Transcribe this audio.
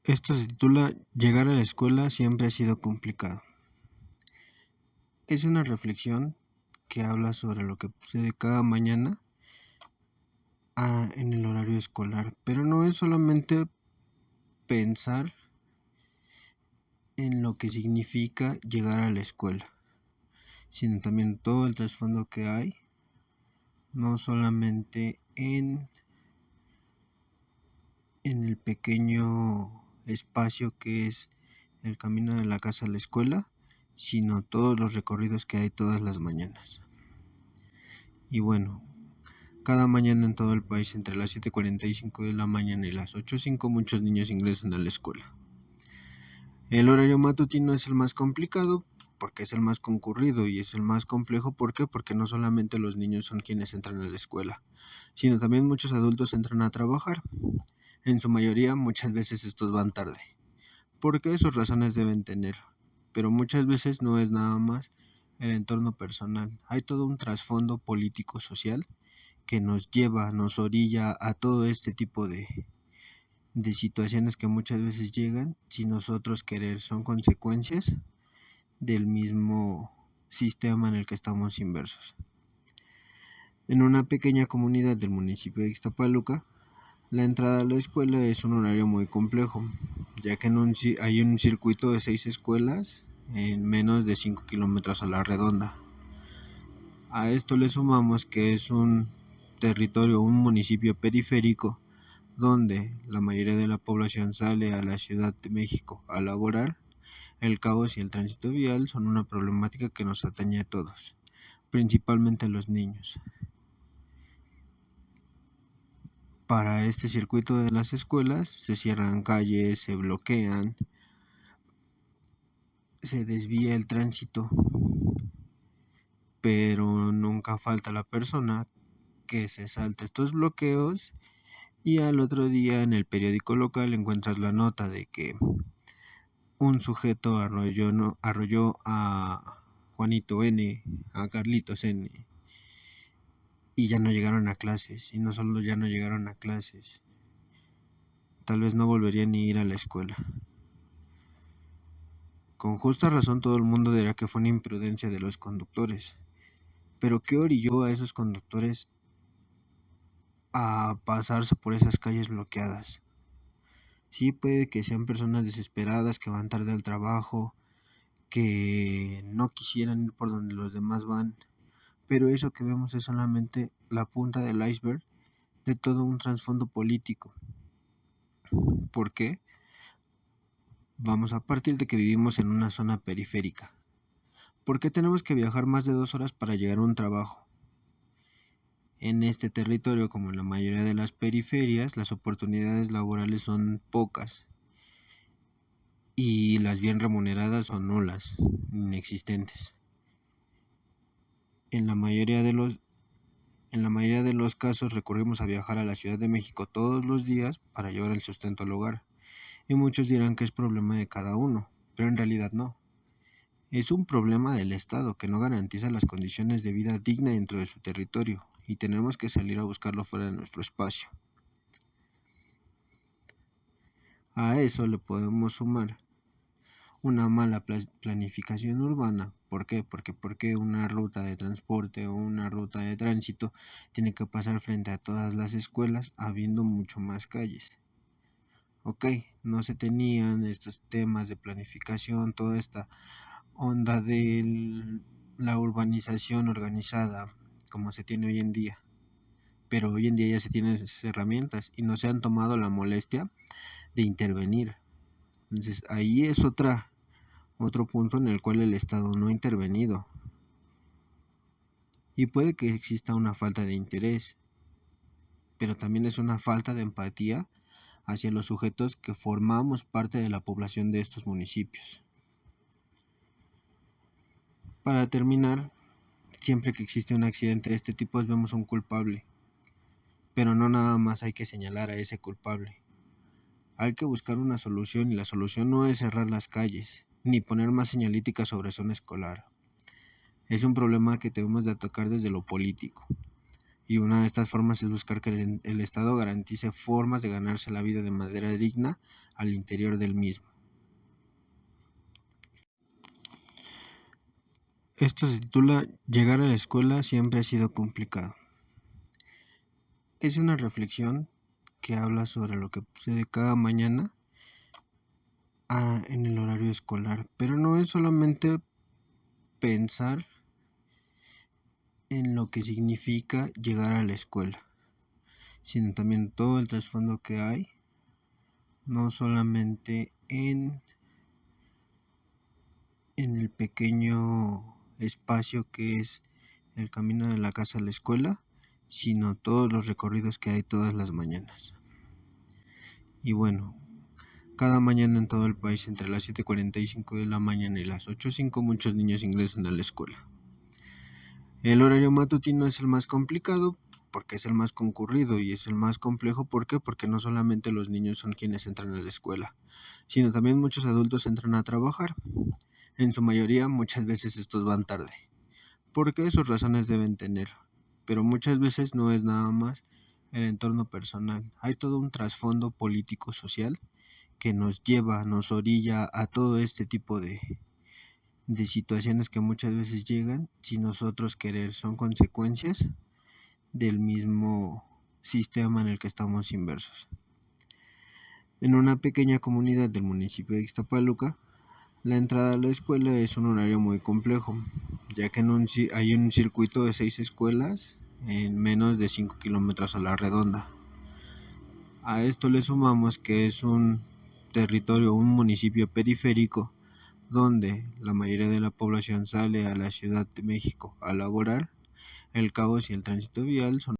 Esto se titula Llegar a la escuela siempre ha sido complicado. Es una reflexión que habla sobre lo que sucede cada mañana en el horario escolar, pero no es solamente pensar en lo que significa llegar a la escuela, sino también todo el trasfondo que hay, no solamente en el pequeño espacio que es el camino de la casa a la escuela, sino todos los recorridos que hay todas las mañanas. Y bueno, cada mañana en todo el país entre las 7:45 de la mañana y las 8:05 muchos niños ingresan a la escuela. El horario matutino es el más complicado porque es el más concurrido y es el más complejo. ¿Por qué? Porque no solamente los niños son quienes entran a la escuela, sino también muchos adultos entran a trabajar. En su mayoría, muchas veces estos van tarde, porque sus razones deben tener, pero muchas veces no es nada más el entorno personal. Hay todo un trasfondo político-social que nos lleva, nos orilla a todo este tipo de situaciones que muchas veces llegan sin nosotros querer. Son consecuencias del mismo sistema en el que estamos inmersos. En una pequeña comunidad del municipio de Ixtapaluca, la entrada a la escuela es un horario muy complejo, ya que hay un circuito de 6 escuelas en menos de 5 kilómetros a la redonda. A esto le sumamos que es un territorio, un municipio periférico, donde la mayoría de la población sale a la Ciudad de México a laborar. El caos y el tránsito vial son una problemática que nos atañe a todos, principalmente a los niños. Para este circuito de las escuelas se cierran calles, se bloquean, se desvía el tránsito, pero nunca falta la persona que se salta estos bloqueos y al otro día en el periódico local encuentras la nota de que un sujeto arrolló a Juanito N, a Carlitos N, y ya no llegaron a clases. Y no solo ya no llegaron a clases, tal vez no volverían ni ir a la escuela. Con justa razón todo el mundo dirá que fue una imprudencia de los conductores, pero ¿qué orilló a esos conductores a pasarse por esas calles bloqueadas? Sí, puede que sean personas desesperadas que van tarde al trabajo, que no quisieran ir por donde los demás van, pero eso que vemos es solamente la punta del iceberg de todo un trasfondo político. ¿Por qué? Vamos a partir de que vivimos en una zona periférica. ¿Por qué tenemos que viajar más de 2 horas para llegar a un trabajo? En este territorio, como en la mayoría de las periferias, las oportunidades laborales son pocas y las bien remuneradas son nulas, inexistentes. En la mayoría de los casos recurrimos a viajar a la Ciudad de México todos los días para llevar el sustento al hogar. Y muchos dirán que es problema de cada uno, pero en realidad no. Es un problema del Estado que no garantiza las condiciones de vida digna dentro de su territorio y tenemos que salir a buscarlo fuera de nuestro espacio. A eso le podemos sumar una mala planificación urbana. ¿Por qué? Porque una ruta de transporte o una ruta de tránsito tiene que pasar frente a todas las escuelas habiendo mucho más calles. Ok, no se tenían estos temas de planificación, toda esta onda de la urbanización organizada como se tiene hoy en día, pero hoy en día ya se tienen esas herramientas y no se han tomado la molestia de intervenir. Entonces ahí es otro punto en el cual el Estado no ha intervenido y puede que exista una falta de interés, pero también es una falta de empatía hacia los sujetos que formamos parte de la población de estos municipios. Para terminar, siempre que existe un accidente de este tipo vemos un culpable, pero no nada más hay que señalar a ese culpable. Hay que buscar una solución y la solución no es cerrar las calles, ni poner más señalítica sobre zona escolar. Es un problema que debemos de atacar desde lo político. y una de estas formas es buscar que el Estado garantice formas de ganarse la vida de manera digna al interior del mismo. Esto se titula Llegar a la escuela siempre ha sido complicado. Es una reflexión que habla sobre lo que sucede cada mañana en el horario escolar, pero no es solamente pensar en lo que significa llegar a la escuela, sino también todo el trasfondo que hay, no solamente en el pequeño espacio que es el camino de la casa a la escuela, sino todos los recorridos que hay todas las mañanas. Y bueno, cada mañana en todo el país entre las 7:45 de la mañana y las 8:05 muchos niños ingresan a la escuela. El horario matutino es el más complicado porque es el más concurrido y es el más complejo. ¿Por qué? Porque no solamente los niños son quienes entran a la escuela, sino también muchos adultos entran a trabajar. En su mayoría, muchas veces estos van tarde, porque sus razones deben tener, pero muchas veces no es nada más el entorno personal. Hay todo un trasfondo político-social que nos orilla a todo este tipo de situaciones que muchas veces llegan sin nosotros querer, son consecuencias del mismo sistema en el que estamos inmersos. En una pequeña comunidad del municipio de Ixtapaluca, la entrada a la escuela es un horario muy complejo, ya que hay un circuito de 6 escuelas en menos de 5 kilómetros a la redonda. A esto le sumamos que es un un municipio periférico, donde la mayoría de la población sale a la Ciudad de México a laborar. El caos y el tránsito vial son